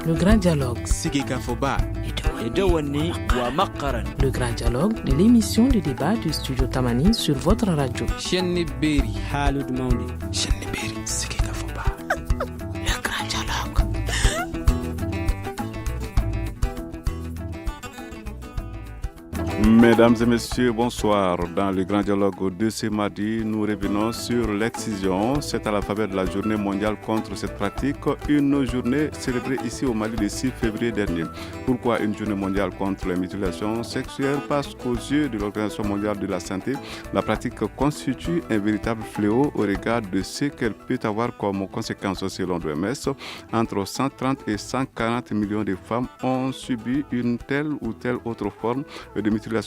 Le grand dialogue. Sigeka Foba. Edewani wa Makaran. Le grand dialogue de l'émission de débat du studio Tamani sur votre radio. Chenni Beri. Halud Mauni. Chenni Beri. Sigeka Foba. Le grand dialogue. Mesdames et messieurs, bonsoir. Dans le grand dialogue de ce mardi, nous revenons sur l'excision. C'est à la faveur de la journée mondiale contre cette pratique, une journée célébrée ici au Mali le 6 février dernier. Pourquoi une journée mondiale contre les mutilations sexuelles? Parce qu'aux yeux de l'Organisation mondiale de la santé, la pratique constitue un véritable fléau au regard de ce qu'elle peut avoir comme conséquence selon l'OMS. Entre 130 et 140 millions de femmes ont subi une telle ou telle autre forme de mutilation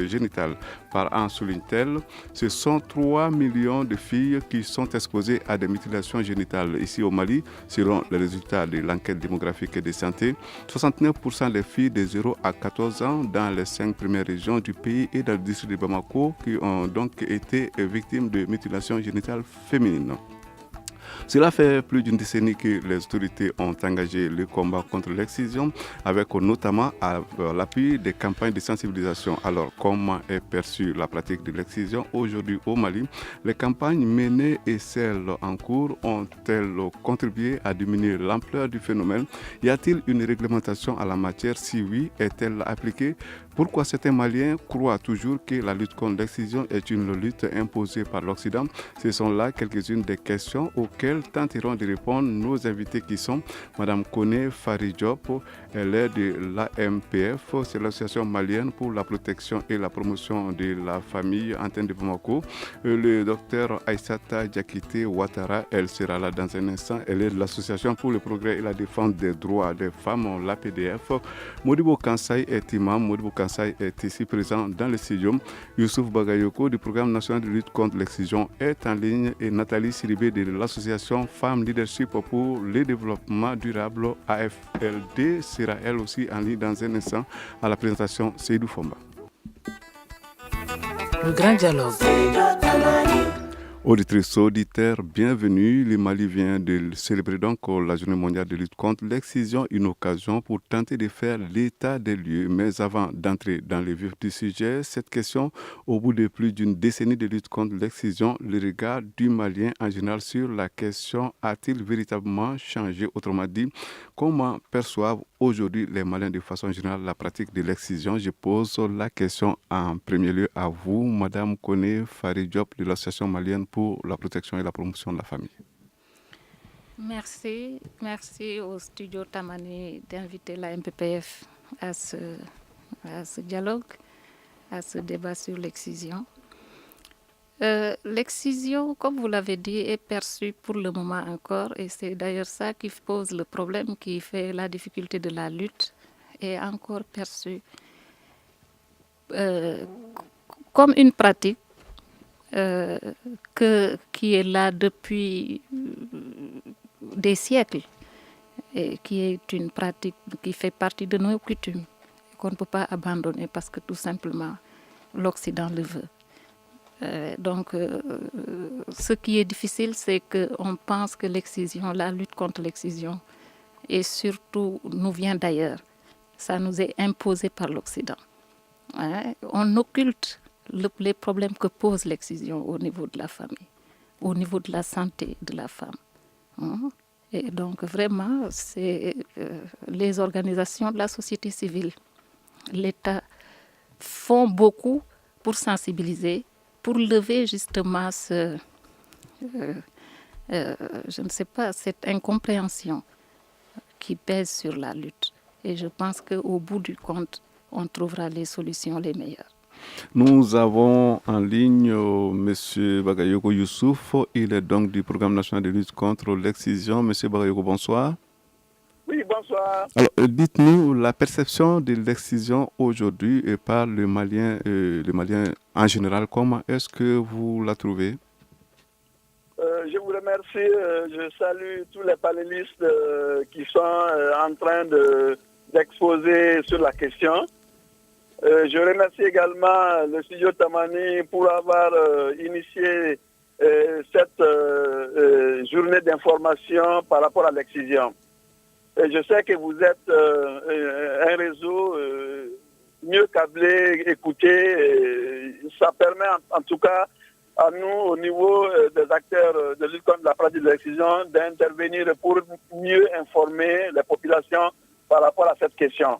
génitale. Par an, souligne-t-elle, ce sont 3 millions de filles qui sont exposées à des mutilations génitales. Ici au Mali, selon les résultats de l'enquête démographique et de santé, 69% des filles de 0 à 14 ans dans les 5 premières régions du pays et dans le district de Bamako qui ont donc été victimes de mutilations génitales féminines. Cela fait plus d'une décennie que les autorités ont engagé le combat contre l'excision avec notamment l'appui des campagnes de sensibilisation. Alors, comment est perçue la pratique de l'excision aujourd'hui au Mali? Les campagnes menées et celles en cours ont-elles contribué à diminuer l'ampleur du phénomène? Y a-t-il une réglementation à la matière? Si oui, est-elle appliquée? Pourquoi certains Maliens croient toujours que la lutte contre l'excision est une lutte imposée par l'Occident? Ce sont là quelques-unes des questions auxquelles tenteront de répondre nos invités qui sont Mme Kone Fari-Diop, elle est de l'AMPF, c'est l'Association malienne pour la protection et la promotion de la famille antenne de Bamako. Le docteur Aïssata Diakité Ouattara, elle sera là dans un instant, elle est de l'Association pour le progrès et la défense des droits des femmes, l'APDF. Modibo Kansai est imam, Modibo Kansai est ici présent dans le studio. Youssouf Bagayoko du programme national de lutte contre l'excision est en ligne et Nathalie Siribé de l'association Femmes Leadership pour le développement durable AFLD sera elle aussi en ligne dans un instant. À la présentation, Seydou Fomba. Le grand dialogue. Auditrices, auditeurs, bienvenue. Le Mali vient de célébrer donc la journée mondiale de lutte contre l'excision, une occasion pour tenter de faire l'état des lieux. Mais avant d'entrer dans le vif du sujet, cette question, au bout de plus d'une décennie de lutte contre l'excision, le regard du Malien en général sur la question a-t-il véritablement changé? Autrement dit, comment perçoivent aujourd'hui les Maliens de façon générale la pratique de l'excision? Je pose la question en premier lieu à vous, Madame Kone Fari-Diop de l'Association malienne pour la protection et la promotion de la famille. Merci au studio Tamani d'inviter la MPPF à ce dialogue, à ce débat sur l'excision. L'excision, comme vous l'avez dit, est perçue pour le moment encore, et c'est d'ailleurs ça qui pose le problème, qui fait la difficulté de la lutte, est encore perçue comme une pratique qui est là depuis des siècles et qui est une pratique qui fait partie de nos coutumes qu'on ne peut pas abandonner parce que tout simplement l'Occident le veut. Donc ce qui est difficile, c'est qu'on pense que l'excision, la lutte contre l'excision et surtout nous vient d'ailleurs. Ça nous est imposé par l'Occident. On occulte les problèmes que pose l'excision au niveau de la famille, au niveau de la santé de la femme. Et donc vraiment, c'est les organisations de la société civile, l'État font beaucoup pour sensibiliser, pour lever justement cette incompréhension qui pèse sur la lutte. Et je pense qu'au bout du compte, on trouvera les solutions les meilleures. Nous avons en ligne M. Bagayoko Youssouf. Il est donc du programme national de lutte contre l'excision. M. Bagayoko, bonsoir. Oui, bonsoir. Alors, dites-nous la perception de l'excision aujourd'hui par le Malien en général. Comment est-ce que vous la trouvez? Je vous remercie. Je salue tous les panélistes qui sont en train d'exposer sur la question. Je remercie également le studio Tamani pour avoir initié cette journée d'information par rapport à l'excision. Et je sais que vous êtes un réseau mieux câblé, écouté. Ça permet en tout cas à nous, au niveau des acteurs de lutte contre la pratique de l'excision, d'intervenir pour mieux informer les populations par rapport à cette question.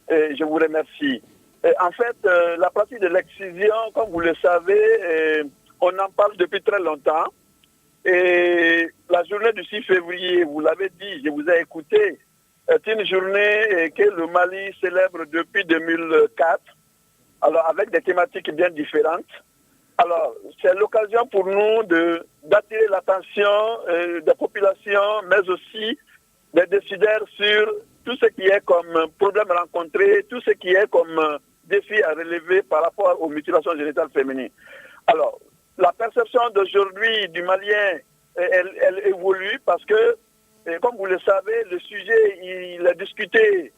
Et je vous remercie. Et en fait, la pratique de l'excision, comme vous le savez, on en parle depuis très longtemps. Et la journée du 6 février, vous l'avez dit, je vous ai écouté, est une journée que le Mali célèbre depuis 2004, alors avec des thématiques bien différentes. Alors, c'est l'occasion pour nous d'attirer l'attention des populations, mais aussi des décideurs sur tout ce qui est comme problème rencontré, tout ce qui est comme défi à relever par rapport aux mutilations génitales féminines. Alors, la perception d'aujourd'hui du Malien, elle évolue parce que, comme vous le savez, le sujet, il est discuté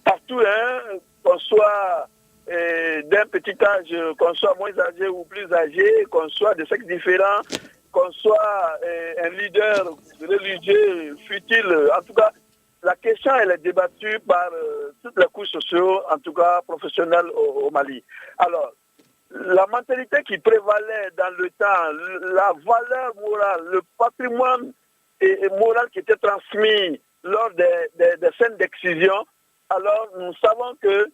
partout, hein, qu'on soit d'un petit âge, qu'on soit moins âgé ou plus âgé, qu'on soit de sexe différent, qu'on soit un leader religieux, futile. En tout cas, la question, elle est débattue par toutes les couches sociales, en tout cas professionnelles au Mali. Alors, la mentalité qui prévalait dans le temps, la valeur morale, le patrimoine moral qui était transmis lors des scènes d'excision, alors nous savons que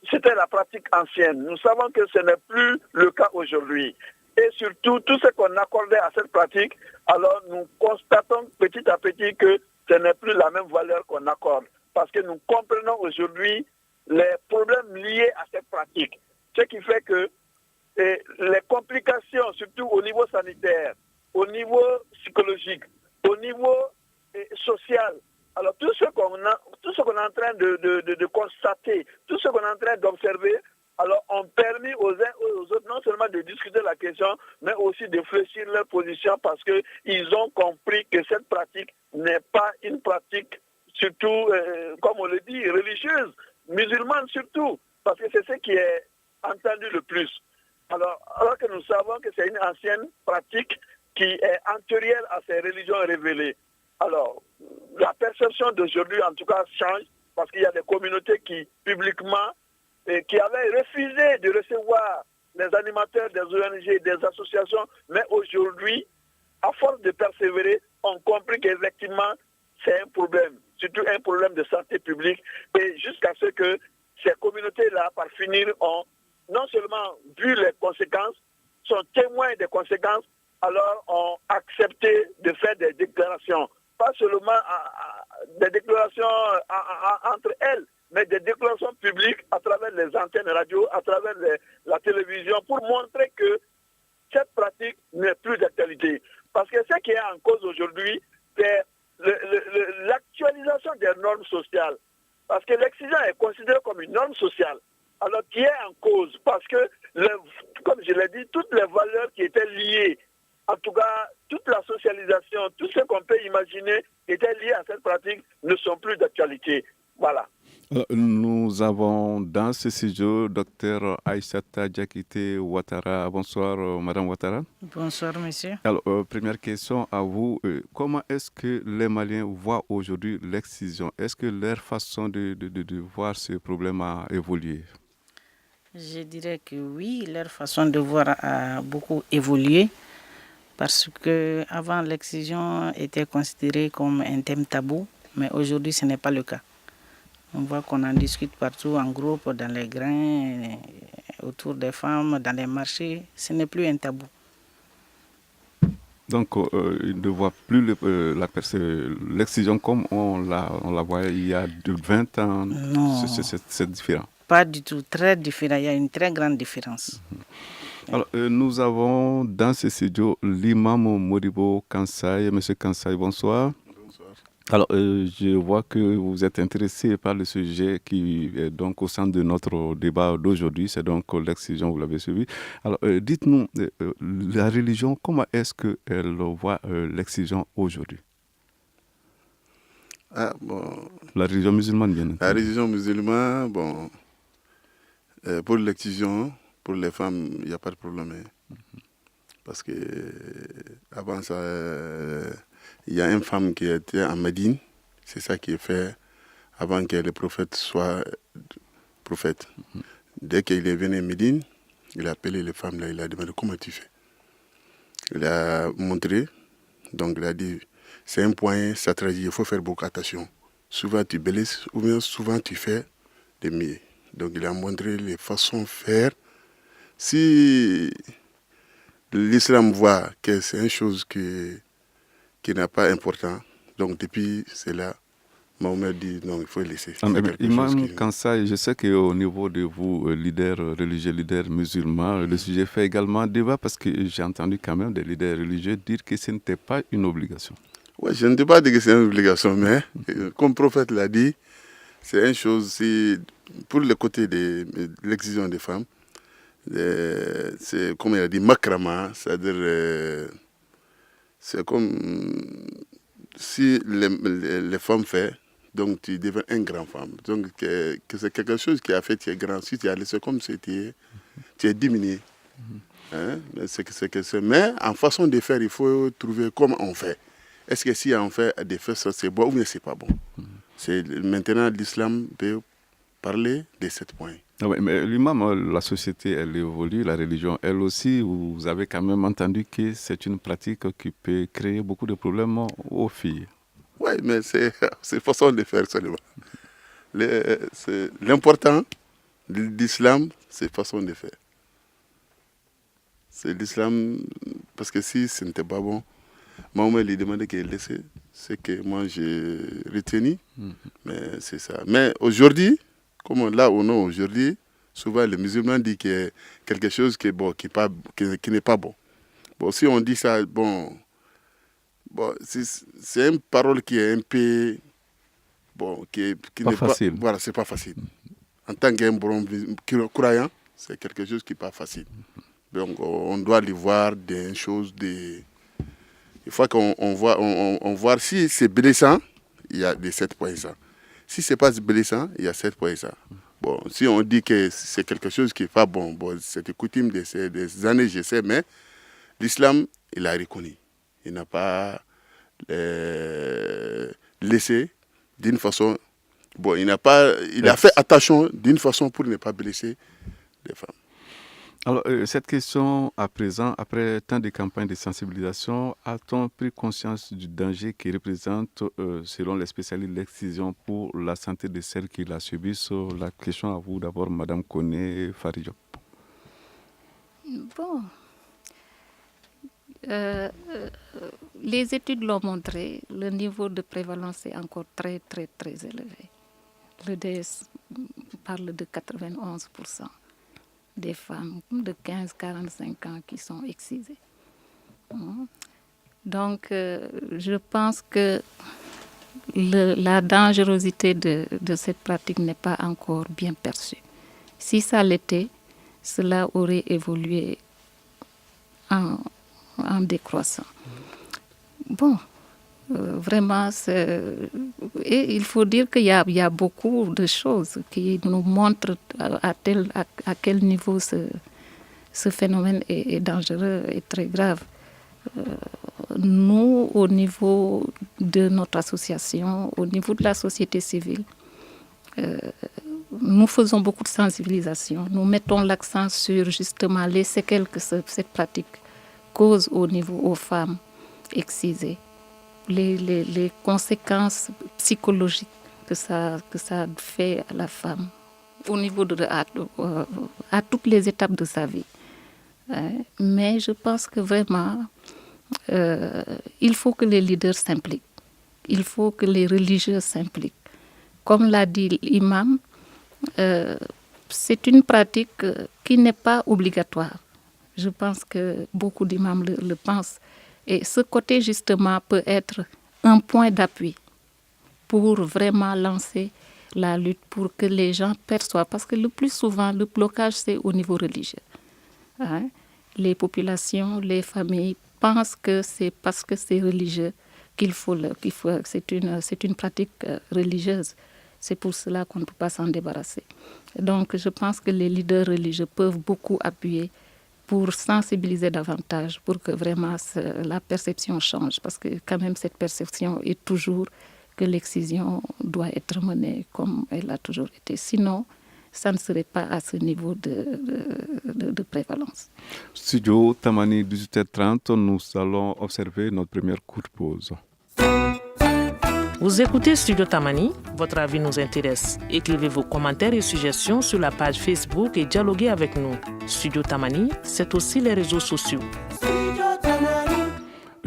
c'était la pratique ancienne. Nous savons que ce n'est plus le cas aujourd'hui. Et surtout, tout ce qu'on accordait à cette pratique, alors nous constatons petit à petit que ce n'est plus la même valeur qu'on accorde. Parce que nous comprenons aujourd'hui les problèmes liés à cette pratique. Ce qui fait que les complications, surtout au niveau sanitaire, au niveau psychologique, au niveau social, alors tout ce qu'on est en train de constater, tout ce qu'on est en train d'observer, alors ont permis aux uns et aux autres non seulement de discuter la question, mais aussi de fléchir leur position parce qu'ils ont compris que cette pratique n'est pas une pratique, surtout, comme on le dit, religieuse, musulmane surtout, parce que c'est ce qui est entendu le plus. Alors que nous savons que c'est une ancienne pratique qui est antérieure à ces religions révélées. Alors, la perception d'aujourd'hui, en tout cas, change parce qu'il y a des communautés qui, publiquement, qui avaient refusé de recevoir les animateurs des ONG, des associations, mais aujourd'hui, à force de persévérer, ont compris qu'effectivement, c'est un problème, surtout un problème de santé publique, et jusqu'à ce que ces communautés-là, par finir, ont non seulement vu les conséquences, sont témoins des conséquences, alors ont accepté de faire des déclarations. Pas seulement des déclarations entre elles, mais des déclarations publiques à travers les antennes radio, à travers la télévision, pour montrer que cette pratique n'est plus d'actualité. Parce que ce qui est en cause aujourd'hui, c'est l'actualisation des normes sociales. Parce que l'excision est considérée comme une norme sociale, alors qui est en cause. Parce que, comme je l'ai dit, toutes les valeurs qui étaient liées, en tout cas, toute la socialisation, tout ce qu'on peut imaginer qui était lié à cette pratique ne sont plus d'actualité. Voilà. Nous avons dans ce studio Dr Aïssata Diakité Ouattara. Bonsoir, Madame Ouattara. Bonsoir, monsieur. Alors, première question à vous. Comment est-ce que les Maliens voient aujourd'hui l'excision? Est-ce que leur façon de voir ce problème a évolué? Je dirais que oui, leur façon de voir a beaucoup évolué. Parce qu'avant, l'excision était considérée comme un thème tabou, mais aujourd'hui, ce n'est pas le cas. On voit qu'on en discute partout, en groupe, dans les grains, autour des femmes, dans les marchés. Ce n'est plus un tabou. Donc, ils ne voient plus l'excision comme on la voyait il y a 20 ans. Non. C'est différent. Pas du tout, très différent. Il y a une très grande différence. Alors, nous avons dans ce studio l'imam Modibo Kansaï. Monsieur Kansaï, bonsoir. Bonsoir. Alors, je vois que vous êtes intéressé par le sujet qui est donc au centre de notre débat d'aujourd'hui. C'est donc l'excision, vous l'avez suivi. Alors, dites-nous, la religion, comment est-ce qu'elle voit l'excision aujourd'hui? La religion musulmane, bien entendu. La religion musulmane, pour l'excision, pour les femmes, il n'y a pas de problème. Parce que avant ça, il y a une femme qui était en Médine, C'est ça qui est fait avant que le prophète soit prophète. Dès qu'il est venu à Médine, il a appelé les femmes là, il a demandé comment tu fais. Il a montré, donc il a dit, c'est un point stratégique, il faut faire beaucoup attention. Souvent tu blesses ou bien souvent tu fais des milliers. Donc il a montré les façons de faire. Si l'islam voit que c'est une chose qui n'est pas importante, donc depuis cela, Mahomet dit non, il faut laisser. Imam Kansa, je sais qu'au niveau de vous, leaders religieux, leaders musulmans, le sujet fait également débat parce que j'ai entendu quand même des leaders religieux dire que ce n'était pas une obligation. Oui, je ne dis pas que c'est une obligation, mais comme le prophète l'a dit, c'est une chose, pour le côté de l'excision des femmes, c'est comme il a dit, makrama, c'est-à-dire, c'est comme si les femmes font, donc tu deviens une grande femme. Donc que c'est quelque chose qui a fait tu es grand. Si tu as laissé comme c'était, tu es diminué. Hein? Mais en façon de faire, il faut trouver comment on fait. Est-ce que si on fait des faits, c'est bon ou bien c'est pas bon? Maintenant, l'islam peut parler de 7 points. Oui, mais l'imam, la société, elle évolue, la religion, elle aussi. Vous avez quand même entendu que c'est une pratique qui peut créer beaucoup de problèmes aux filles. Oui, mais c'est façon de faire seulement. L'important de l'islam, c'est façon de faire. C'est l'islam, parce que si ce n'était pas bon, Mahomet lui demandait qu'il laisse, c'est que moi j'ai retenu, mais c'est ça. Mais aujourd'hui, comme là ou non aujourd'hui, souvent les musulmans disent qu'il y a quelque chose qui est bon, qui n'est pas bon. Bon, si on dit ça, bon, c'est une parole qui est un peu, bon, qui pas n'est facile. pas, voilà, c'est pas facile. En tant qu'un bon croyant, c'est quelque chose qui n'est pas facile. Donc on doit aller voir des choses il faut qu'on voit si c'est blessant, il y a des 7 points ça. Si ce n'est pas blessant, il y a 7 points ça. Bon, si on dit que c'est quelque chose qui n'est pas bon, c'est une coutume des années, je sais, mais l'islam, il a reconnu. Il n'a pas laissé d'une façon. Bon, il a fait attention d'une façon pour ne pas blesser les femmes. Alors, cette question à présent, après tant de campagnes de sensibilisation, a-t-on pris conscience du danger qui représente, selon les spécialistes, l'excision pour la santé de celles qui la subissent? La question à vous d'abord, Madame Koné Faridjo. Bon. Les études l'ont montré, le niveau de prévalence est encore très, très, très élevé. Le DS parle de 91% des femmes de 15-45 ans qui sont excisées. Donc, je pense que la dangerosité de cette pratique n'est pas encore bien perçue. Si ça l'était, cela aurait évolué en décroissant. Bon, vraiment, et il faut dire qu'il y a beaucoup de choses qui nous montrent à quel niveau ce phénomène est dangereux et très grave. Nous, au niveau de notre association, au niveau de la société civile, nous faisons beaucoup de sensibilisation. Nous mettons l'accent sur justement les séquelles que cette pratique cause au niveau aux femmes excisées, les conséquences psychologiques que ça fait à la femme au niveau à toutes les étapes de sa vie. Mais je pense que vraiment, il faut que les leaders s'impliquent. Il faut que les religieux s'impliquent. Comme l'a dit l'imam, c'est une pratique qui n'est pas obligatoire. Je pense que beaucoup d'imams le pensent. Et ce côté, justement, peut être un point d'appui pour vraiment lancer la lutte, pour que les gens perçoivent. Parce que le plus souvent, le blocage, c'est au niveau religieux. Les populations, les familles pensent que c'est parce que c'est religieux c'est une pratique religieuse. C'est pour cela qu'on ne peut pas s'en débarrasser. Donc, je pense que les leaders religieux peuvent beaucoup appuyer pour sensibiliser davantage, pour que vraiment la perception change. Parce que quand même, cette perception est toujours que l'excision doit être menée comme elle a toujours été. Sinon, ça ne serait pas à ce niveau de prévalence. Studio Tamani, 18h30, nous allons observer notre première courte pause. Vous écoutez Studio Tamani, votre avis nous intéresse. Écrivez vos commentaires et suggestions sur la page Facebook et dialoguez avec nous. Studio Tamani, c'est aussi les réseaux sociaux.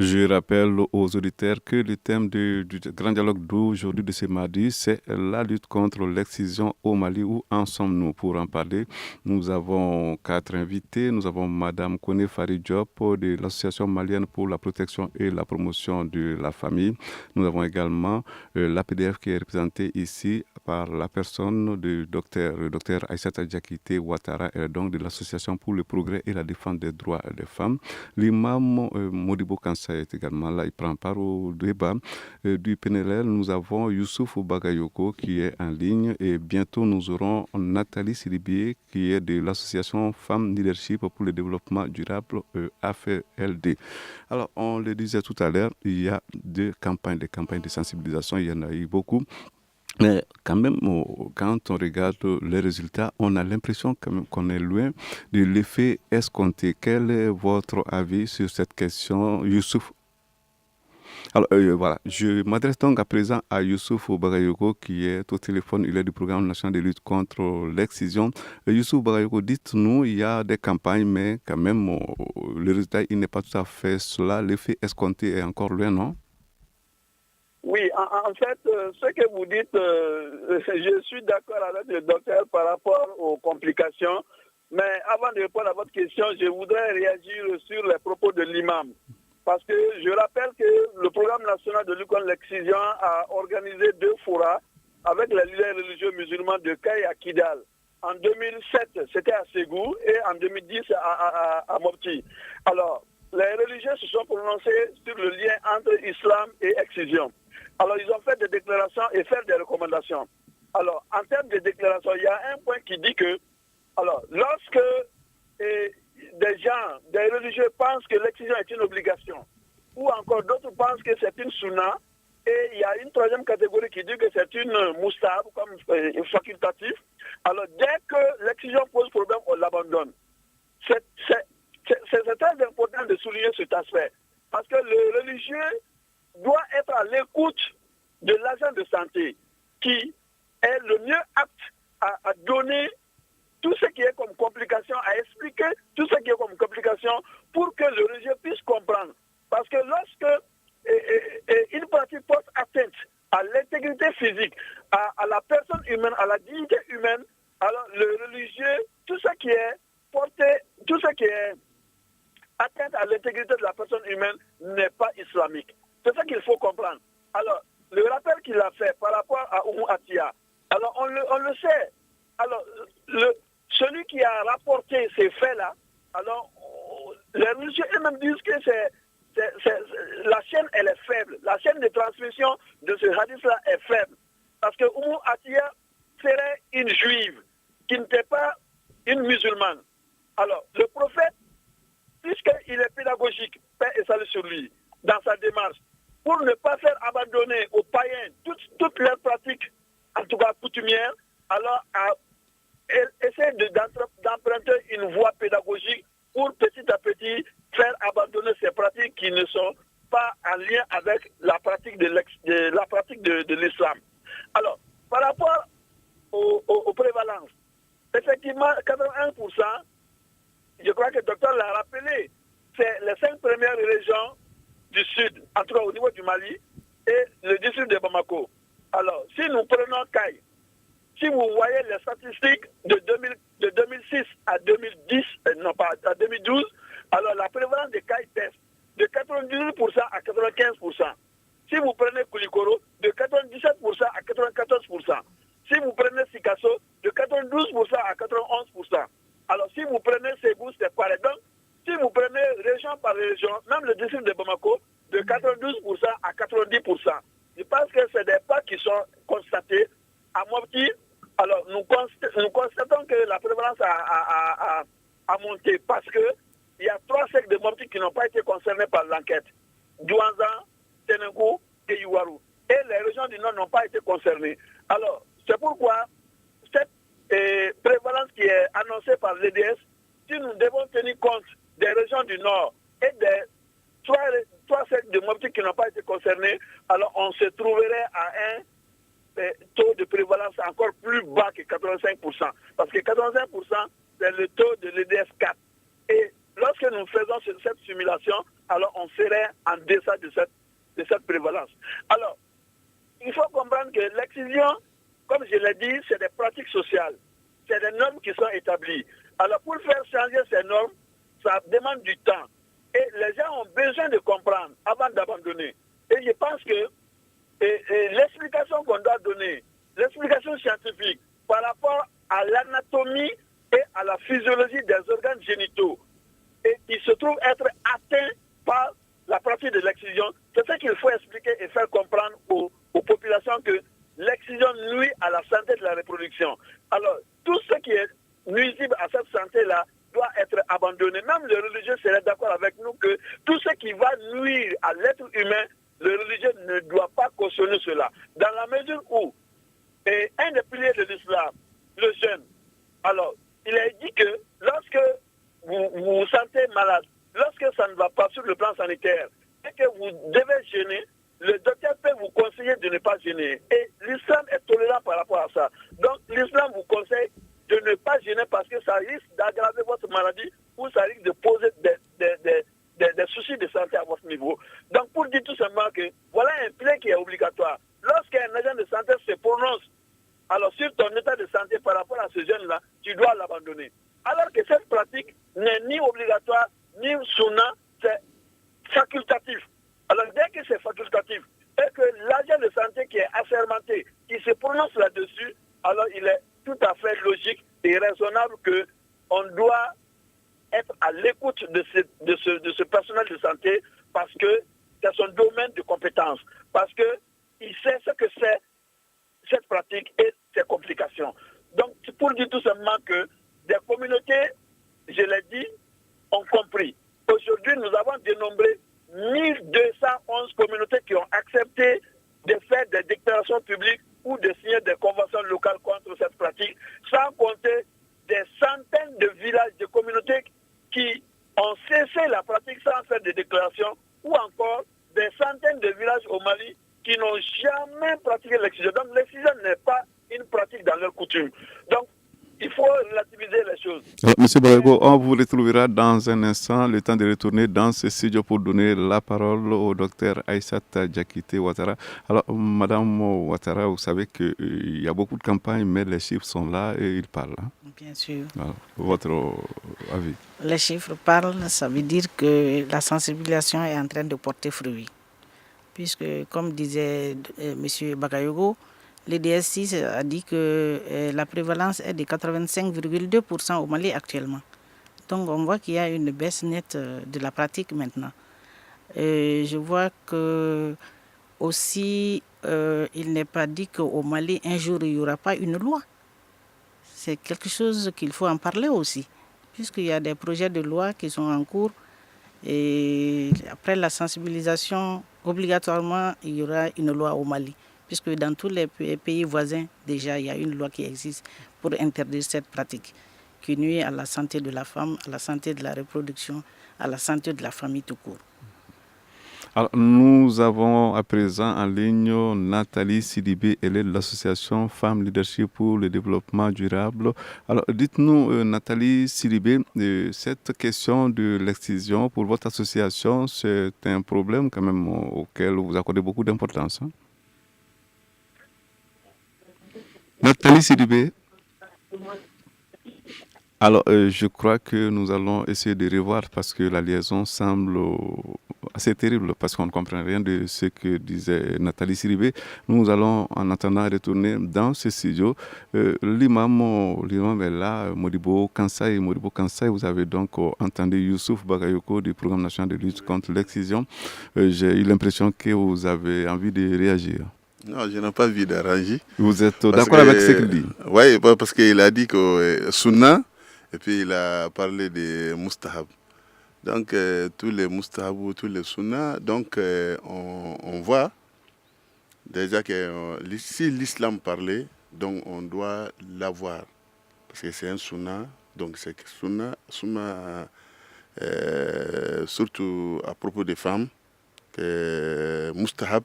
Je rappelle aux auditeurs que le thème du grand dialogue d'aujourd'hui, de ce mardi, c'est la lutte contre l'excision au Mali. Où en sommes-nous? Pour en parler, nous avons 4 invités. Nous avons Madame Kone Fari Diop de l'Association malienne pour la protection et la promotion de la famille. Nous avons également l'APDF qui est représentée ici par la personne du docteur Aïssata Diakité Ouattara, donc de l'Association pour le progrès et la défense des droits des femmes. L'imam Modibo Kansa est également là, il prend part au débat du PNLL. Nous avons Youssouf Bagayoko qui est en ligne et bientôt nous aurons Nathalie Silibié qui est de l'association Femmes Leadership pour le développement durable AFLD. Alors, on le disait tout à l'heure, il y a des campagnes de sensibilisation, il y en a eu beaucoup. Mais quand même, quand on regarde les résultats, on a l'impression quand même qu'on est loin de l'effet escompté. Quel est votre avis sur cette question, Youssouf? Alors voilà, je m'adresse donc à présent à Youssouf Bagayoko qui est au téléphone, il est du programme national de lutte contre l'excision. Youssouf Bagayoko, dites-nous, il y a des campagnes, mais quand même, le résultat, il n'est pas tout à fait cela. L'effet escompté est encore loin, non? Oui, en fait, ce que vous dites, je suis d'accord avec le docteur par rapport aux complications. Mais avant de répondre à votre question, je voudrais réagir sur les propos de l'imam. Parce que je rappelle que le programme national de lutte contre l'excision a organisé 2 forats avec les leaders religieux musulmans de Kaye à Kidal. En 2007, c'était à Ségou et en 2010 à Mopti. Alors, les religieux se sont prononcés sur le lien entre islam et excision. Alors, ils ont fait des déclarations et fait des recommandations. Alors, en termes de déclarations, il y a un point qui dit que, alors, lorsque des gens, des religieux pensent que l'excision est une obligation, ou encore d'autres pensent que c'est une sunna, et il y a une 3e catégorie qui dit que c'est une moustab, comme facultatif. Alors, dès que l'excision pose problème, on l'abandonne. C'est très important de souligner cet aspect, parce que le religieux doit être à l'écoute de l'agent de santé qui est le mieux apte à donner tout ce qui est comme complication, à expliquer tout ce qui est comme complication pour que le religieux puisse comprendre. Parce que lorsque une pratique porte atteinte à l'intégrité physique, à la personne humaine, à la dignité humaine, alors le religieux, tout ce qui est porté, tout ce qui est atteinte à l'intégrité de la personne humaine n'est pas islamique. C'est ça qu'il faut comprendre. Alors, le rappel qu'il a fait par rapport à Oumou Atia, alors on le sait. Alors, celui qui a rapporté ces faits-là, alors les religieux eux-mêmes disent que la chaîne, elle est faible. La chaîne de transmission de ce hadith-là est faible. Parce que Oumou Atia serait une juive qui n'était pas une musulmane. Alors, le prophète, puisqu'il est pédagogique, paix et salut sur lui, dans sa démarche, pour ne pas faire abandonner aux païens toutes leurs pratiques, en tout cas coutumières, alors essayer d'emprunter une voie pédagogique pour petit à petit faire abandonner ces pratiques qui ne sont pas en lien avec la pratique de l'islam. Alors, par rapport aux prévalences, effectivement, 81%, je crois que le docteur l'a rappelé, c'est les 5 premières régions du sud, en tout cas au niveau du Mali, et le district de Bamako. Alors, si nous prenons Kaye, si vous voyez les statistiques de 2006 à 2010, à 2012, alors la prévalence de Kaye baisse de 98% à 95%. Si vous prenez Koulikoro, de 97% à 94%. Si vous prenez Sikasso, de 92% à 91%. Alors, si vous prenez Ségou, c'est pareil. Donc, si vous prenez région par région, même le district de Bamako, de 92% à 90%. Je pense que c'est des pas qui sont constatés. À Mopti, alors nous constatons que la prévalence a monté parce qu'il y a 3 sectes de Mopti qui n'ont pas été concernés par l'enquête. Douanzan, Tenenkou et Iwaru. Et les régions régions du Nord n'ont pas été concernées. Alors, c'est pourquoi cette prévalence qui est annoncée par l'EDS, si nous devons tenir compte des régions du Nord et des trois sectes de mobilité qui n'ont pas été concernées, alors on se trouverait à un taux de prévalence encore plus bas que 85%. Parce que 85%, c'est le taux de l'EDS 4. Et lorsque nous faisons cette simulation, alors on serait en deçà de cette prévalence. Alors, il faut comprendre que l'excision, comme je l'ai dit, c'est des pratiques sociales. C'est des normes qui sont établies. Alors, pour faire changer ces normes, ça demande du temps. Et les gens ont besoin de comprendre avant d'abandonner. Et je pense que l'explication qu'on doit donner, l'explication scientifique par rapport à l'anatomie et à la physiologie des organes génitaux, et qui se trouve être atteint par la pratique de l'excision, c'est ce qu'il faut expliquer et faire comprendre aux populations que l'excision nuit à la santé de la reproduction. Alors, tout ce qui est nuisible à cette santé-là doit être abandonné. Même le religieux serait d'accord avec nous que tout ce qui va nuire à l'être humain, le religieux ne doit pas cautionner cela. Dans la mesure où un des piliers de l'islam, le jeûne, alors, il est dit que lorsque vous vous sentez malade, lorsque ça ne va pas sur le plan sanitaire, et que vous devez jeûner, le docteur peut vous conseiller de ne pas jeûner. Et l'islam est tolérant par rapport à ça. Donc, l'islam vous conseille de ne pas jeûner parce que ça risque d'aggraver votre maladie ou ça risque de poser des soucis de santé à votre niveau. Donc, pour dire tout simplement que voilà un pilier qui est obligatoire. Lorsqu'un agent de santé se prononce alors sur ton état de santé par rapport à ce jeune-là, tu dois l'abandonner. Alors que cette pratique n'est ni obligatoire, ni sunna, c'est facultatif. Alors dès que c'est facultatif et que l'agent de santé qui est assermenté, qui se prononce là-dessus, alors il est tout à fait logique et raisonnable qu'on doit être à l'écoute de ce personnel de santé parce que c'est son domaine de compétence, parce qu'il sait ce que c'est cette pratique et ses complications. Donc, pour dire tout simplement que des communautés, je l'ai dit, ont compris. Aujourd'hui, nous avons dénombré 1211 communautés qui ont accepté de faire des déclarations publiques ou de signer des conventions locales contre cette pratique, sans compter des centaines de villages, de communautés qui ont cessé la pratique sans faire de déclarations, ou encore des centaines de villages au Mali qui n'ont jamais pratiqué l'excision. Donc l'excision n'est pas une pratique dans leur coutume. Donc il faut relativiser les choses. Monsieur Bagayogo, on vous retrouvera dans un instant, le temps de retourner dans ce studio pour donner la parole au docteur Aïssata Diakité Ouattara. Alors, Madame Ouattara, vous savez qu'il y a beaucoup de campagnes, mais les chiffres sont là et ils parlent. Bien sûr. Alors, votre avis? Les chiffres parlent, ça veut dire que la sensibilisation est en train de porter fruit. Puisque, comme disait M. Bagayogo, l'EDS6 a dit que la prévalence est de 85,2% au Mali actuellement. Donc on voit qu'il y a une baisse nette de la pratique maintenant. Je vois que aussi il n'est pas dit qu'au Mali un jour il n'y aura pas une loi. C'est quelque chose qu'il faut en parler aussi, puisqu'il y a des projets de loi qui sont en cours. Et après la sensibilisation, obligatoirement, il y aura une loi au Mali. Puisque dans tous les pays voisins, déjà, il y a une loi qui existe pour interdire cette pratique, qui nuit à la santé de la femme, à la santé de la reproduction, à la santé de la famille tout court. Alors, nous avons à présent en ligne Nathalie Sidibé, elle est de l'association Femmes Leadership pour le développement durable. Alors, dites-nous, Nathalie Sidibé, cette question de l'excision pour votre association, c'est un problème quand même auquel vous accordez beaucoup d'importance. Hein? Nathalie Sidibé. Alors, je crois que nous allons essayer de revoir parce que la liaison semble assez terrible parce qu'on ne comprend rien de ce que disait Nathalie Sidibé. Nous allons en attendant retourner dans ce studio. L'imam est là, Modibo Kansaï. Modibo Kansaï, vous avez donc entendu Youssouf Bagayoko du Programme national de lutte contre l'excision. J'ai eu l'impression que vous avez envie de réagir. Non, je n'ai pas envie d'arranger. Vous êtes d'accord avec ce qu'il dit? Oui, parce qu'il a dit que Sunna, et puis il a parlé des Mustahab. Donc, tous les Mustahab, tous les Sunna, donc on voit Déjà que si l'islam parlait, donc on doit l'avoir. Parce que c'est un sunna, donc c'est sunna surtout à propos des femmes, que mustahab.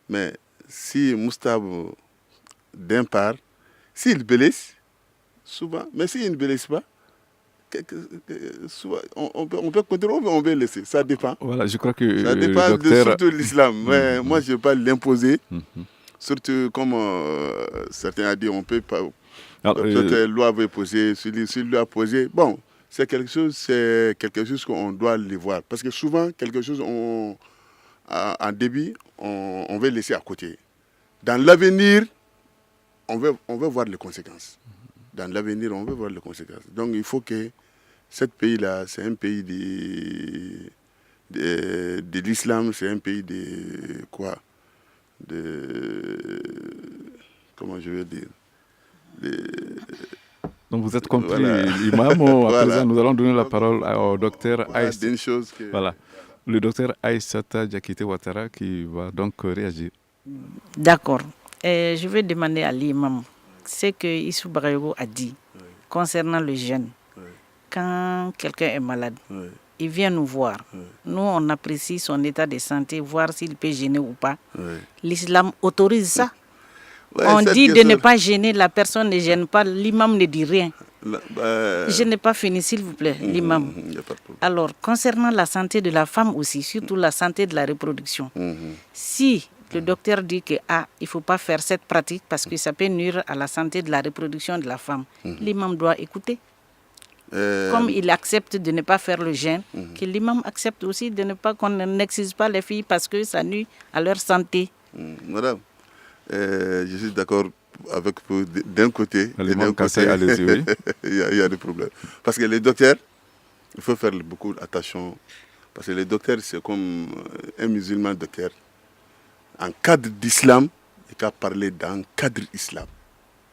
Mais si mustahab d'un part, s'il blesse, souvent, mais s'il ne blesse pas, on peut continuer ou on peut laisser, ça dépend. Voilà, je crois que ça dépend docteur... surtout de l'islam. Mais moi, je ne vais pas l'imposer. Surtout comme certains ont dit, on peut pas. Peut-être la loi avait posé, celui lui a posé. Bon, c'est quelque chose qu'on doit le voir. Parce que souvent, quelque chose en début, on veut laisser à côté. Dans l'avenir, on veut voir les conséquences. Dans l'avenir, on veut voir les conséquences. Donc, il faut que ce pays-là, c'est un pays de l'islam, c'est un pays de quoi? Comment je vais dire? Donc vous êtes compris, voilà. Imam. À présent, nous allons donner la parole au docteur Voilà, le docteur Aïssata Diakité Ouattara qui va donc réagir. D'accord. Je vais demander à l'imam ce que Issou Barayogo a dit concernant le jeûne. Quand quelqu'un est malade, il vient nous voir. Nous, on apprécie son état de santé, voir s'il peut jeûner ou pas. L'islam autorise ça. On dit de ne pas gêner, la personne ne gêne pas, l'imam ne dit rien. Je n'ai pas fini, s'il vous plaît, l'imam. Alors, concernant la santé de la femme aussi, surtout la santé de la reproduction, si le docteur dit que il ne faut pas faire cette pratique parce que ça peut nuire à la santé de la reproduction de la femme, l'imam doit écouter. Comme il accepte de ne pas faire le jeûne, que l'imam accepte aussi de ne pas qu'on n'exige pas les filles parce que ça nuit à leur santé. Madame, je suis d'accord avec vous d'un côté. Et d'un côté, oui. il y a des problèmes. Parce que les docteurs, il faut faire beaucoup d'attention. Parce que les docteurs, c'est comme un musulman docteur. En cadre d'islam, il faut parler dans cadre islam.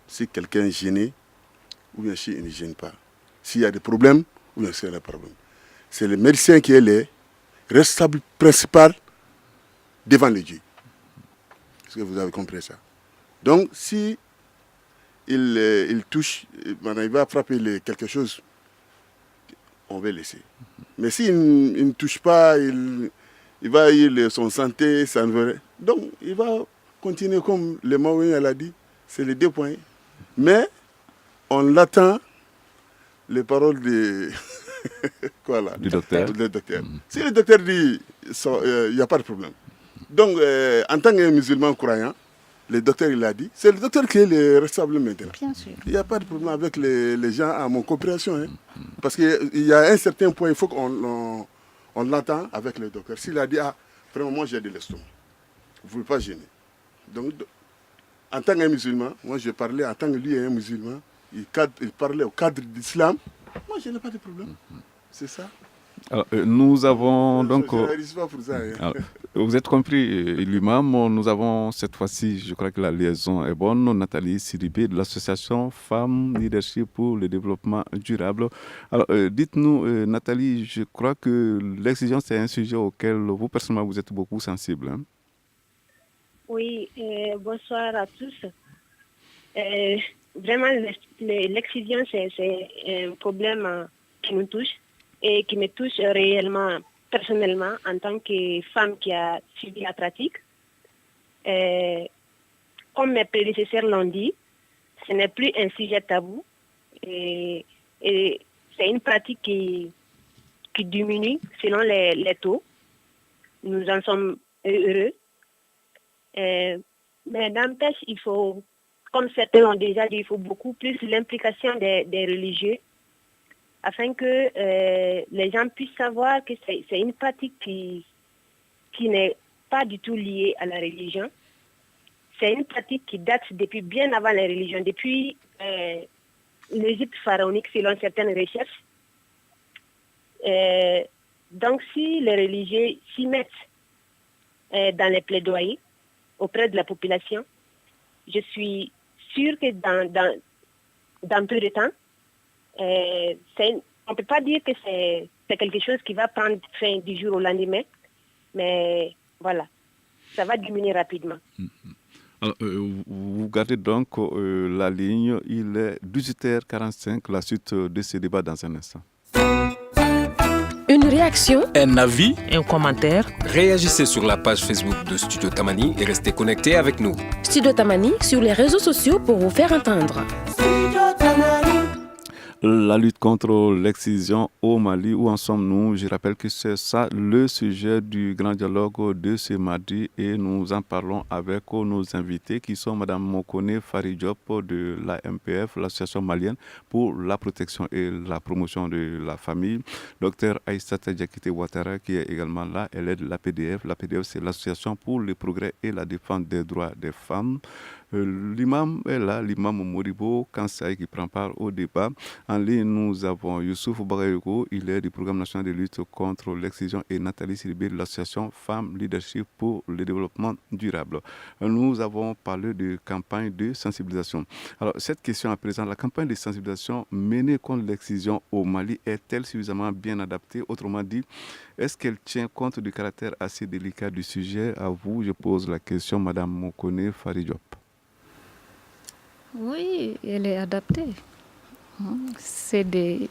Si quelqu'un est gêné, ou bien s'il ne gêne pas. S'il y a des problèmes, ou bien s'il y a des problèmes. C'est le médecin qui est le responsable principal devant le Dieu. Est-ce que vous avez compris ça? Donc, si il touche, il va frapper quelque chose, on va laisser. Mais s'il ne touche pas, il va y son santé, ça ne veut rien. Donc, il va continuer comme le Maouin l'a dit, c'est les 2 points. Mais, on l'attend, les paroles du docteur. Si le docteur dit, il n'y a pas de problème. Donc, en tant que musulman croyant, le docteur il a dit, c'est le docteur qui est le responsable maintenant. Bien sûr. Il n'y a pas de problème avec les gens à mon coopération. Hein. Parce qu'il y a un certain point, il faut qu'on l'attend avec le docteur. S'il a dit, vraiment, moi j'ai de l'estomac, vous ne pouvez pas gêner. Donc, en tant que musulman, moi je parlais, en tant que lui est un musulman, il parlait au cadre d'islam, moi je n'ai pas de problème. C'est ça. Alors, nous avons donc... Alors, vous êtes compris, l'imam, nous avons cette fois-ci, je crois que la liaison est bonne, Nathalie Sidibé de l'association Femmes Leadership pour le développement durable. Alors, dites-nous, Nathalie, je crois que l'exigence est un sujet auquel vous, personnellement, vous êtes beaucoup sensible. Hein? Oui, bonsoir à tous. Vraiment, l'exigence, c'est un problème qui nous touche et qui me touche réellement, personnellement, en tant que femme qui a suivi la pratique. Comme mes prédécesseurs l'ont dit, ce n'est plus un sujet tabou et c'est une pratique qui diminue selon les taux. Nous en sommes heureux. Mais n'empêche, il faut, comme certains l'ont déjà dit, il faut beaucoup plus l'implication des religieux afin que les gens puissent savoir que c'est une pratique qui n'est pas du tout liée à la religion. C'est une pratique qui date depuis bien avant la religion, depuis l'Égypte pharaonique selon certaines recherches. Donc si les religieux s'y mettent dans les plaidoyers auprès de la population, je suis sûre que dans peu de temps, on ne peut pas dire que c'est quelque chose qui va prendre fin du jour au lendemain, mais voilà, ça va diminuer rapidement. Alors, vous gardez donc la ligne, il est 18h45, la suite de ce débat dans un instant. Une réaction, un avis, un commentaire. Réagissez sur la page Facebook de Studio Tamani et restez connectés avec nous. Studio Tamani sur les réseaux sociaux pour vous faire entendre. La lutte contre l'excision au Mali, où en sommes-nous? Je rappelle que c'est ça le sujet du grand dialogue de ce mardi et nous en parlons avec nos invités qui sont Mme Mokone Fari-Diop de la MPF, l'association malienne pour la protection et la promotion de la famille, Dr Aïssata Diakité Ouattara qui est également là, elle est de l'APDF. L'APDF, c'est l'association pour le progrès et la défense des droits des femmes. L'imam est là, l'imam Moribo Kansaï qui prend part au débat. En ligne, nous avons Youssouf Bagayoko, il est du programme national de lutte contre l'excision, et Nathalie Silibé de l'association Femmes Leadership pour le développement durable. Nous avons parlé de campagne de sensibilisation. Alors, cette question à présent, la campagne de sensibilisation menée contre l'excision au Mali est-elle suffisamment bien adaptée? Autrement dit, est-ce qu'elle tient compte du caractère assez délicat du sujet? À vous, je pose la question, Madame Mokone Fari-Diop. Oui, elle est adaptée. C'est des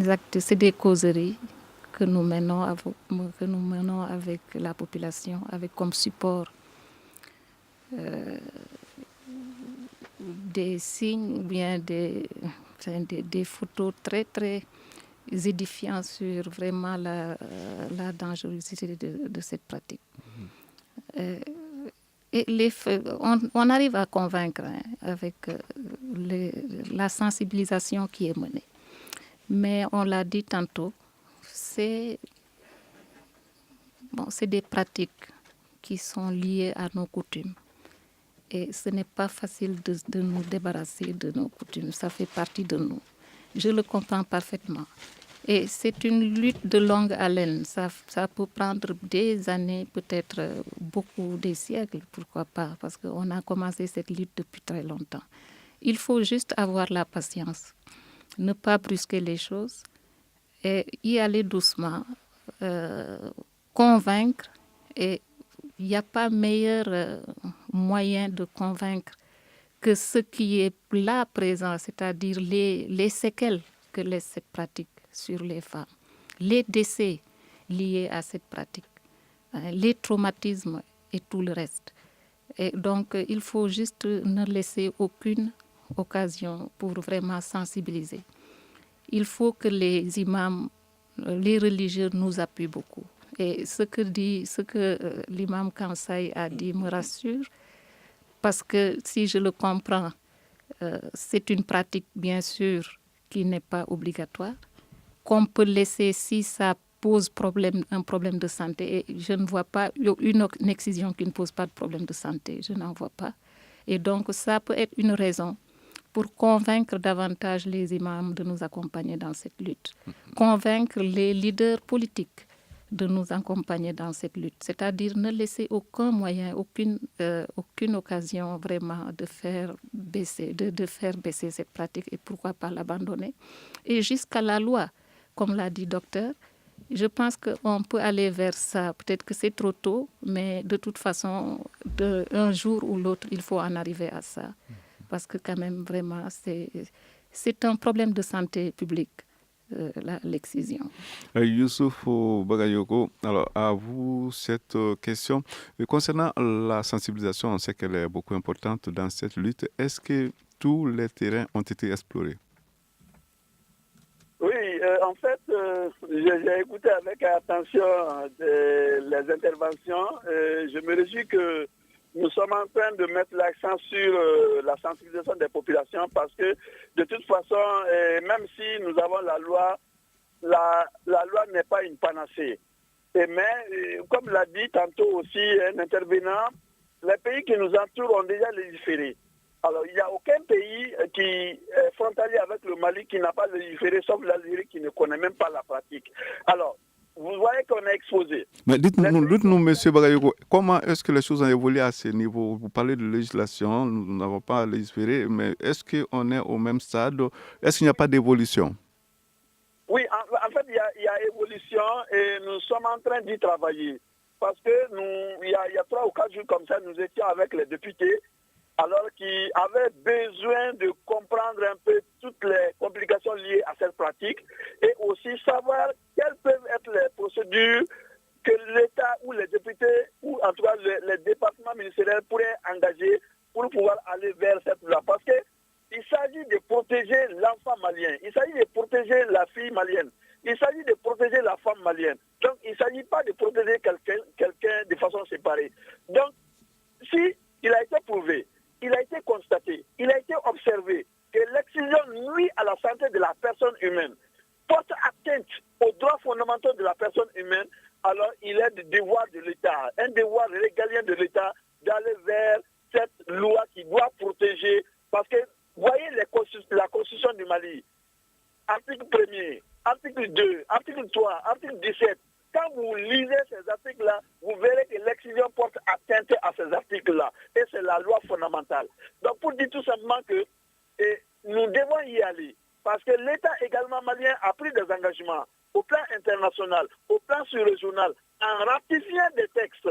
actes, c'est des causeries que nous menons avec la population, avec comme support des signes ou bien des photos très très édifiants sur vraiment la dangerosité de cette pratique. Et on arrive à convaincre avec la sensibilisation qui est menée. Mais on l'a dit tantôt, c'est des pratiques qui sont liées à nos coutumes. Et ce n'est pas facile de nous débarrasser de nos coutumes. Ça fait partie de nous. Je le comprends parfaitement. Et c'est une lutte de longue haleine. Ça peut prendre des années, peut-être beaucoup, des siècles, pourquoi pas, parce qu'on a commencé cette lutte depuis très longtemps. Il faut juste avoir la patience, ne pas brusquer les choses et y aller doucement, convaincre. Et il n'y a pas meilleur moyen de convaincre que ce qui est là présent, c'est-à-dire les séquelles que laisse cette pratique sur les femmes, les décès liés à cette pratique, les traumatismes et tout le reste. Et donc, il faut juste ne laisser aucune occasion pour vraiment sensibiliser. Il faut que les imams, les religieux nous appuient beaucoup. Et ce que l'imam Kansaï a dit me rassure, parce que si je le comprends, c'est une pratique bien sûr qui n'est pas obligatoire, qu'on peut laisser si ça pose un problème de santé. Et je ne vois pas une excision qui ne pose pas de problème de santé. Je n'en vois pas. Et donc, ça peut être une raison pour convaincre davantage les imams de nous accompagner dans cette lutte. Convaincre les leaders politiques de nous accompagner dans cette lutte. C'est-à-dire ne laisser aucun moyen, aucune occasion vraiment de faire baisser cette pratique et pourquoi pas l'abandonner. Et jusqu'à la loi, comme l'a dit le docteur, je pense qu'on peut aller vers ça. Peut-être que c'est trop tôt, mais de toute façon, un jour ou l'autre, il faut en arriver à ça. Parce que quand même, vraiment, c'est un problème de santé publique, l'excision. Youssouf Bagayoko, alors à vous cette question. Concernant la sensibilisation, on sait qu'elle est beaucoup importante dans cette lutte. Est-ce que tous les terrains ont été explorés? Oui, en fait, j'ai écouté avec attention les interventions. Je me réjouis que nous sommes en train de mettre l'accent sur la sensibilisation des populations parce que de toute façon, même si nous avons la loi n'est pas une panacée. Mais comme l'a dit tantôt aussi un intervenant, les pays qui nous entourent ont déjà légiféré. Alors, il n'y a aucun pays qui est frontalier avec le Mali qui n'a pas légiféré, sauf l'Algérie qui ne connaît même pas la pratique. Alors, vous voyez qu'on est exposé. Mais dites-nous, M. Bagayoko, comment est-ce que les choses ont évolué à ce niveau? Vous parlez de législation, nous n'avons pas légiféré, mais est-ce qu'on est au même stade? Est-ce qu'il n'y a pas d'évolution? Oui, en fait, il y a évolution et nous sommes en train d'y travailler. parce que il y a 3 ou 4 jours comme ça, nous étions avec les députés, alors qui avaient besoin de comprendre un peu toutes les complications liées à cette pratique et aussi savoir quelles peuvent être les procédures que l'État ou les députés ou en tout cas les départements ministériels pourraient engager pour pouvoir aller vers cette loi. Parce qu'il s'agit de protéger l'enfant malien, il s'agit de protéger la fille malienne, il s'agit de protéger la femme malienne. Donc il ne s'agit pas de protéger quelqu'un de façon séparée. Donc si il a été prouvé, il a été constaté, il a été observé que l'excision nuit à la santé de la personne humaine, porte atteinte aux droits fondamentaux de la personne humaine, alors il est du devoir de l'État, un devoir régalien de l'État d'aller vers cette loi qui doit protéger, parce que voyez la Constitution du Mali, article 1er, article 2, article 3, article 17, quand vous lisez ces articles-là, vous verrez que l'excision porte atteinte à ces articles-là. Et c'est la loi fondamentale. Donc pour dire tout simplement que nous devons y aller. Parce que l'État également malien a pris des engagements au plan international, au plan sur-régional, en ratifiant des textes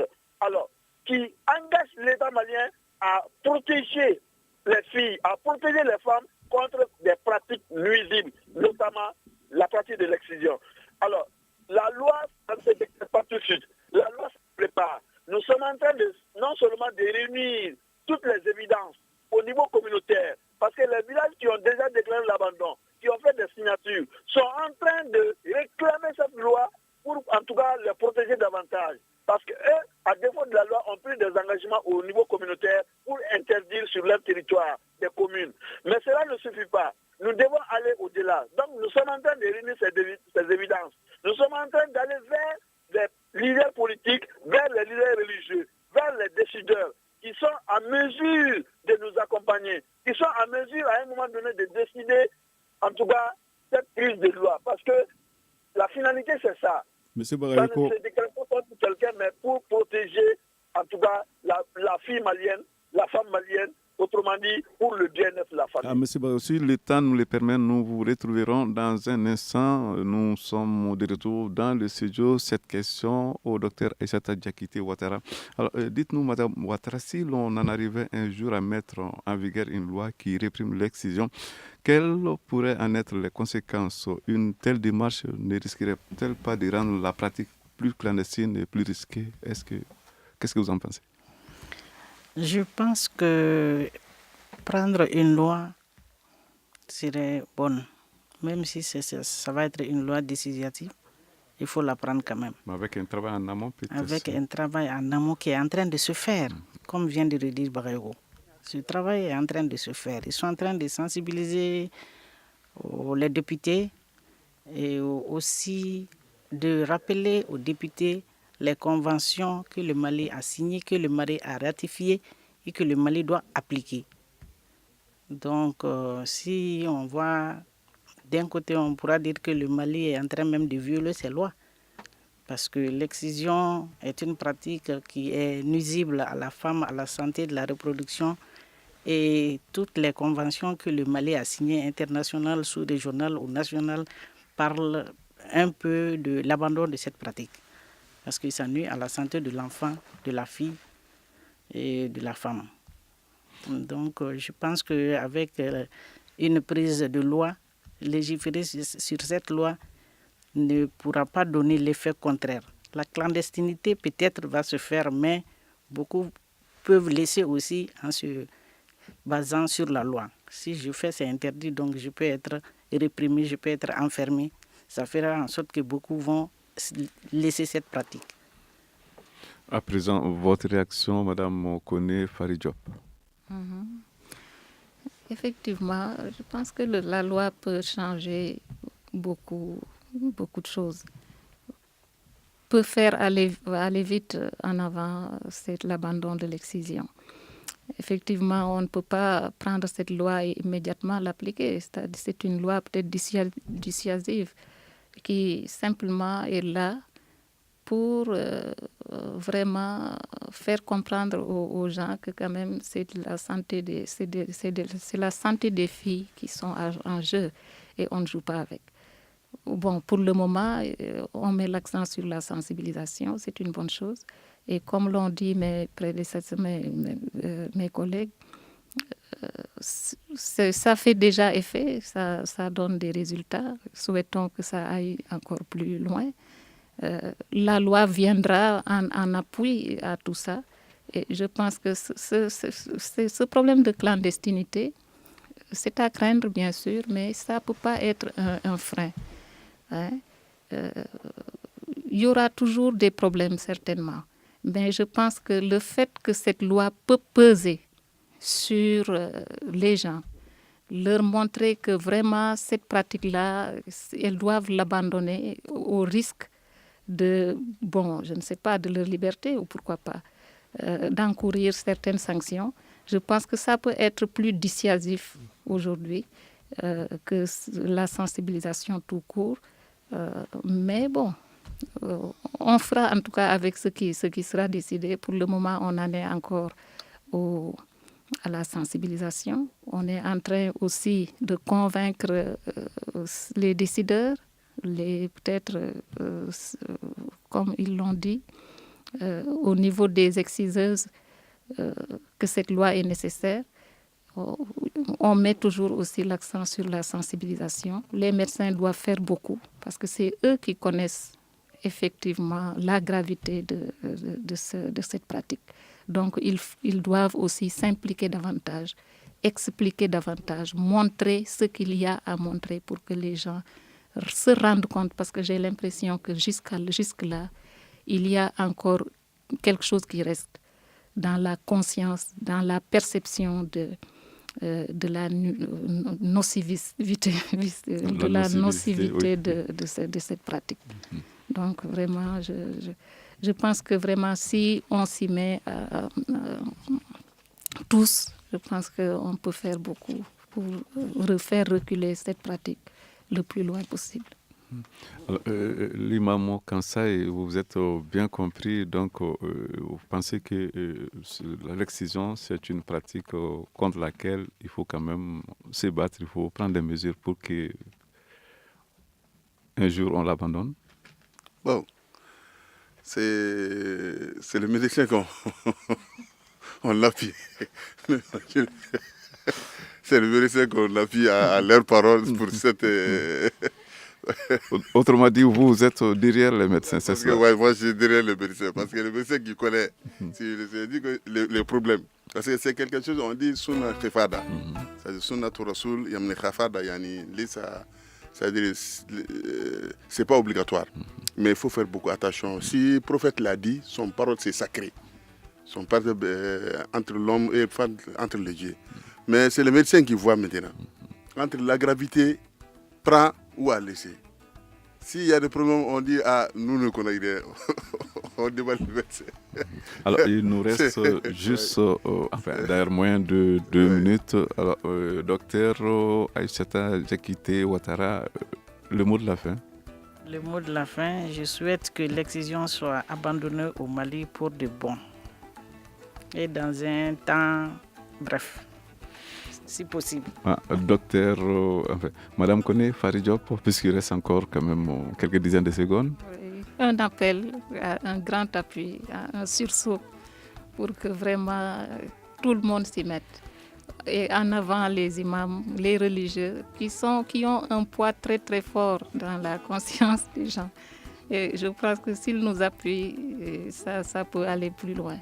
qui engagent l'État malien à protéger les filles, à protéger les femmes contre des pratiques nuisibles, notamment la pratique de l'excision. Alors, la loi, ça ne se décrète pas tout de suite. La loi se prépare. Nous sommes en train non seulement de réunir toutes les évidences au niveau communautaire, parce que les villages qui ont déjà déclaré l'abandon, qui ont fait des signatures, sont en train de réclamer cette loi pour en tout cas les protéger davantage. Parce qu'eux, à défaut de la loi, ont pris des engagements au niveau communautaire pour interdire sur leur territoire des communes. Mais cela ne suffit pas. Nous devons aller au-delà. Donc nous sommes en train de réunir ces évidences. Nous sommes en train d'aller vers les leaders politiques, vers les leaders religieux, vers les décideurs qui sont en mesure de nous accompagner, qui sont en mesure à un moment donné de décider, en tout cas, cette prise de loi. Parce que la finalité, c'est ça. Monsieur Ça Bagayoko, ne se décrète pas contre quelqu'un, mais pour protéger, en tout cas, la fille malienne, la femme malienne, autrement dit, pour le bien-être de la famille. Monsieur Bagayoko, si le temps nous le permet, nous vous retrouverons dans un instant. Nous sommes de retour dans le studio. Cette question au docteur Aïssata Diakité Ouattara. Alors, dites-nous, Madame Ouattara, si l'on en arrivait un jour à mettre en vigueur une loi qui réprime l'excision, quelles pourraient en être les conséquences? Une telle démarche ne risquerait-elle pas de rendre la pratique plus clandestine et plus risquée? Qu'est-ce que vous en pensez? Je pense que prendre une loi serait bonne. Même si ça va être une loi décisive, il faut la prendre quand même. Mais avec un travail en amont, peut-être. Avec un travail en amont qui est en train de se faire, comme vient de le dire Bagayoko. Ce travail est en train de se faire. Ils sont en train de sensibiliser les députés et aussi de rappeler aux députés les conventions que le Mali a signées, que le Mali a ratifiées et que le Mali doit appliquer. Donc, si on voit, d'un côté, on pourra dire que le Mali est en train même de violer ses lois. Parce que l'excision est une pratique qui est nuisible à la femme, à la santé de la reproduction. Et toutes les conventions que le Mali a signées, internationales, sous-régionales ou nationales, parlent un peu de l'abandon de cette pratique. Parce que ça nuit à la santé de l'enfant, de la fille et de la femme. Donc je pense qu'avec une prise de loi, légiférer sur cette loi ne pourra pas donner l'effet contraire. La clandestinité peut-être va se faire, mais beaucoup peuvent laisser aussi en se basant sur la loi. Si je fais, c'est interdit, donc je peux être réprimé, je peux être enfermé. Ça fera en sorte que beaucoup vont laisser cette pratique. À présent, votre réaction, Madame Kone Faridjop. Effectivement, je pense que la loi peut changer beaucoup de choses. Peut faire aller vite en avant, c'est l'abandon de l'excision. Effectivement, on ne peut pas prendre cette loi et immédiatement l'appliquer. C'est une loi peut-être dissuasive qui simplement est là pour vraiment faire comprendre aux gens que quand même c'est la santé des filles qui sont en jeu et on ne joue pas avec. bon, pour le moment, on met l'accent sur la sensibilisation, c'est une bonne chose. Et comme l'ont dit mes prédécesseurs, mes collègues, ça fait déjà effet, ça donne des résultats. Souhaitons que ça aille encore plus loin. La loi viendra en appui à tout ça. Et je pense que ce problème de clandestinité, c'est à craindre bien sûr, mais ça ne peut pas être un frein. Hein? Il y aura toujours des problèmes certainement. Mais je pense que le fait que cette loi peut peser sur les gens, leur montrer que vraiment cette pratique-là, elles doivent l'abandonner au risque de, bon, je ne sais pas, de leur liberté ou pourquoi pas, d'encourir certaines sanctions. Je pense que ça peut être plus dissuasif aujourd'hui que la sensibilisation tout court. Mais bon, on fera en tout cas avec ce qui sera décidé. Pour le moment, on en est encore à la sensibilisation. On est en train aussi de convaincre les décideurs, peut-être, comme ils l'ont dit, au niveau des exciseuses, que cette loi est nécessaire. On met toujours aussi l'accent sur la sensibilisation. Les médecins doivent faire beaucoup parce que c'est eux qui connaissent effectivement la gravité de cette pratique. Donc, ils doivent aussi s'impliquer davantage, expliquer davantage, montrer ce qu'il y a à montrer pour que les gens se rendent compte, parce que j'ai l'impression que jusque-là, il y a encore quelque chose qui reste dans la conscience, dans la perception de la nocivité, de cette pratique. Donc vraiment, je pense que vraiment si on s'y met tous, je pense qu'on peut faire beaucoup pour faire reculer cette pratique le plus loin possible. L'imam Kansai, vous êtes bien compris, donc vous pensez que l'excision, c'est une pratique contre laquelle il faut quand même se battre, il faut prendre des mesures pour que un jour on l'abandonne? Bon, c'est le médecin qu'on appuie. C'est le médecin qu'on appuie à leur parole pour cette... Autrement dit, vous êtes derrière les médecins, c'est ça? Oui, moi je suis derrière les médecins, parce que le médecin qui connaît les problèmes. Parce que c'est quelque chose, on dit sunna khifada. C'est-à-dire sunna to rasoul yamni khafada, yani lisa. C'est-à-dire, c'est pas obligatoire, mais il faut faire beaucoup attention. Si le prophète l'a dit, son parole c'est sacré. Son parole entre l'homme et entre les dieux. Mais c'est le médecin qui voit maintenant. Entre la gravité, prend ou à laisser. S'il y a des problèmes, on dit nous ne connaissons rien. On demande le médecin. Alors, il nous reste juste, d'ailleurs, moins de 2 minutes. Alors, docteur Aïssata Diakité Ouattara, le mot de la fin. Le mot de la fin, je souhaite que l'excision soit abandonnée au Mali pour de bon. Et dans un temps bref, si possible. Docteur, Madame Koné Faridiop, puisqu'il reste encore quand même quelques dizaines de secondes. Oui, un appel, un grand appui, un sursaut pour que vraiment tout le monde s'y mette. Et en avant les imams, les religieux, qui ont un poids très très fort dans la conscience des gens. Et je pense que s'ils nous appuient, ça peut aller plus loin.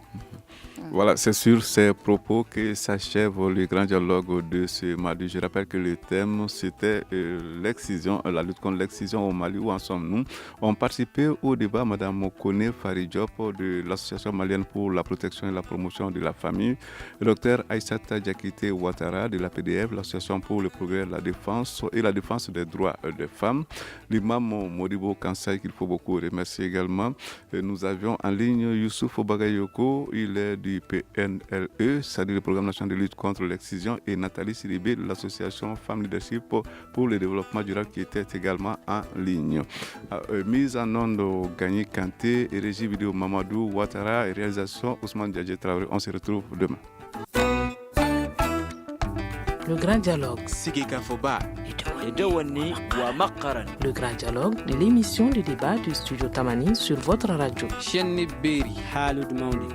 Voilà, c'est sur ces propos que s'achève le grand dialogue de ce mardi. Je rappelle que le thème, c'était l'excision, la lutte contre l'excision au Mali. Où en sommes-nous? On participait au débat Mme Koné Faridiop de l'Association malienne pour la protection et la promotion de la famille, le Dr Aïssata Diakité Ouattara de la PDF, l'Association pour le progrès, la défense et la défense des droits des femmes, l'imam Modibo Kansai, qu'il faut beaucoup remercier également. Nous avions en ligne Youssouf Bagayoko, il est du PNLE, c'est-à-dire le Programme national de lutte contre l'excision, et Nathalie Sidibé de l'association Femmes Leadership pour le développement durable qui était également en ligne. Mise en onde Gagné Kanté et régie vidéo Mamadou Ouattara et réalisation Ousmane Diadje Traoré. On se retrouve demain. Le grand dialogue. Sigi Kafoba. Et Edawani wa makaran. Le Grand Dialogue, l'émission de débat du studio Tamani sur votre radio. Shenni Beri Halud Mauni.